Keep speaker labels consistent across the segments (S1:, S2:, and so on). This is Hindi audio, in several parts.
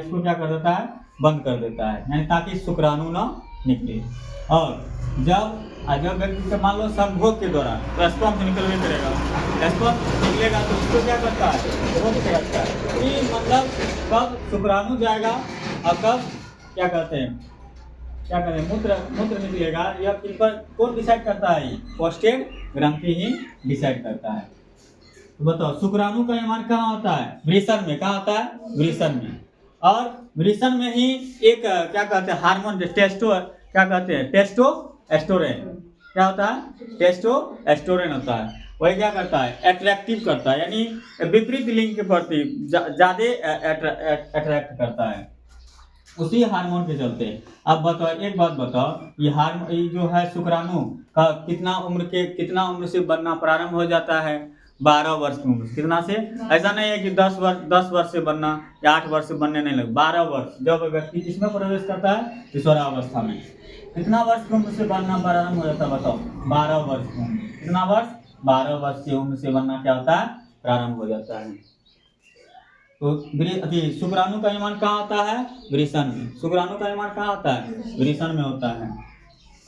S1: इसको क्या कर देता है, बंद कर देता है, यानी ताकि शुक्राणु ना निकले। और जब व्यक्ति मान लो संभोग के दौरान तो स्पर्म से निकलवे करेगा, स्पर्म निकलेगा तो उसको क्या करता है, रोक के रखता है कि मतलब कब शुक्राणु जाएगा और कब क्या कहते हैं मूत्र निकलेगा, या किन पर कौन डिसाइड करता है, प्रोस्टेट ग्रंथि ही डिसाइड करता है। तो बताओ शुक्राणु का निर्माण कहाँ होता है, वृषण में। कहाँ होता है, वृषण में। और वृषण में ही एक क्या कहते हैं हार्मोन टेस्टोस्टेरोन क्या होता है, टेस्टोस्टेरोन होता है। वही क्या करता है, अट्रैक्टिव करता है, यानी विपरीत लिंग के प्रति ज्यादा अट्रैक्ट करता है उसी हार्मोन के चलते। अब बताओ, एक बात बताओ, ये जो है शुक्राणु का कितना उम्र से बनना प्रारंभ हो जाता है, 12 वर्ष की उम्र से। कितना से, ऐसा नहीं है कि 10 वर्ष से बनना या 8 वर्ष से बनने नहीं लगे, 12 वर्ष। जब व्यक्ति किसमें प्रवेश करता है, किशोरावस्था में। कितना वर्ष की उम्र से बनना प्रारंभ हो जाता है, बताओ, 12 वर्ष की उम्र। कितना वर्ष, 12 वर्ष की उम्र से बनना क्या होता है, प्रारंभ हो जाता है। तो शुक्राणु का निर्माण कहाँ होता है, वृषण में। शुक्राणु का निर्माण कहाँ होता है, वृषण में होता है।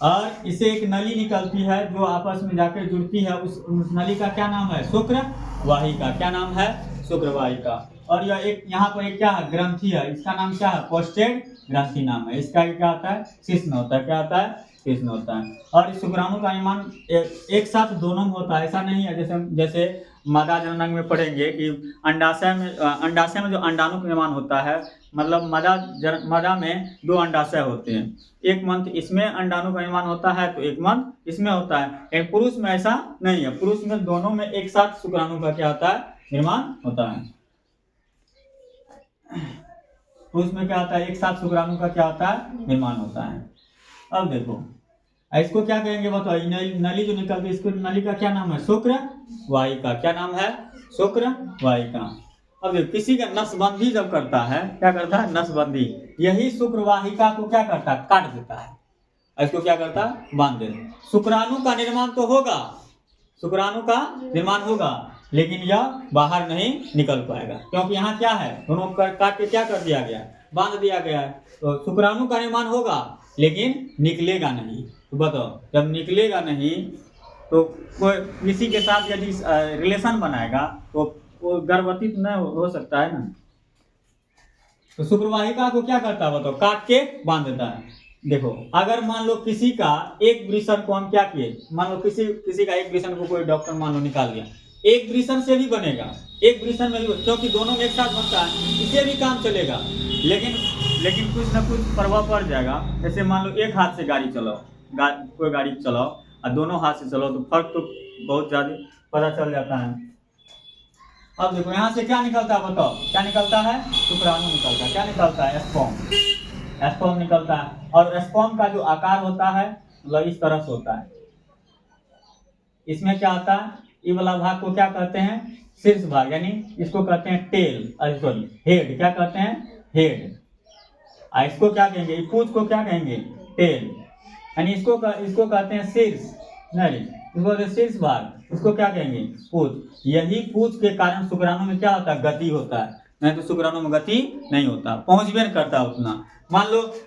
S1: और इसे एक नली निकलती है जो आपस में जाकर जुड़ती है, उस नली का क्या नाम है, शुक्रवाहिका। क्या नाम है, शुक्रवाहिका। और यह एक यहाँ पर एक क्या है, ग्रंथि है, इसका नाम क्या है, प्रोस्टेट ग्रंथि नाम है। इसका क्या होता है, शिश्न होता है। क्या होता है, शिश्न होता है। और इस शुक्राणु का निर्माण एक साथ दोनों में होता है, ऐसा नहीं है जैसे मादा जननांग में पढ़ेंगे कि अंडाशय में जो अंडाणु का निर्माण होता है, मतलब मादा में 2 अंडाशय होते हैं, एक मंथ इसमें अंडाणु का निर्माण होता है तो एक मंथ इसमें होता है। लेकिन पुरुष में ऐसा नहीं है, पुरुष में दोनों में एक साथ शुक्राणु का क्या होता है, निर्माण होता है। पुरुष में क्या होता है, एक साथ शुक्राणु का क्या होता है, निर्माण होता है। अब देखो इसको क्या कहेंगे बताओ, नली जो निकलती है, इसको नली का क्या नाम है, शुक्रवाहिका। क्या नाम है, शुक्रवाहिका। अब किसी का नसबंदी जब करता है, क्या करता है, नसबंदी, यही शुक्रवाहिका को क्या करता है, काट देता है। इसको क्या करता है, बांध देता। शुक्राणु का निर्माण तो होगा, शुक्राणु का निर्माण होगा, लेकिन यह बाहर नहीं निकल पाएगा, क्योंकि यहाँ क्या है, दोनों काट के क्या कर दिया गया, बांध दिया गया है। तो शुक्राणु का निर्माण होगा लेकिन निकलेगा नहीं। तो बताओ, जब निकलेगा नहीं तो कोई किसी के साथ यदि रिलेशन बनाएगा तो वो गर्भवती तो नहीं हो सकता है ना। तो शुक्रवाहिका को क्या करता है बताओ, काट के बांध देता है। देखो अगर मान लो किसी का एक वृषण को हम क्या किए, मान लो किसी का एक वृषण को कोई डॉक्टर मान लो निकाल दिया, एक वृषण से भी बनेगा, एक वृषण में भी, क्योंकि दोनों में एक साथ बनता है, इससे भी काम चलेगा। लेकिन कुछ ना कुछ प्रभाव पड़ जाएगा। जैसे मान लो एक हाथ से गाड़ी चलाओ, कोई गाड़ी चलाओ और दोनों हाथ से चलाओ तो फर्क तो बहुत ज़्यादा पता चल जाता है। अब देखो यहाँ से क्या निकलता है बताओ, क्या निकलता है, शुक्राणु निकलता है। क्या निकलता है, स्पर्म निकलता है। और स्पर्म का जो आकार होता है मतलब इस तरह से होता है। इसमें क्या होता है, ये वाला भाग को क्या कहते हैं, शीर्ष भाग, यानी इसको कहते हैं टेल, सॉरी हेड। क्या कहते हैं, हेड। इसको क्या कहेंगे, पूंछ को क्या कहेंगे, टेल, यानी इसको कहते हैं शीर्ष, नहीं इसको शीर्ष भाग, इसको क्या कहेंगे, पूंछ। यही पूंछ के कारण शुक्राणु में क्या होता है, गति होता है, नहीं तो शुक्राणु में गति नहीं होता, पहुंच भी नहीं करता उतना। मान लो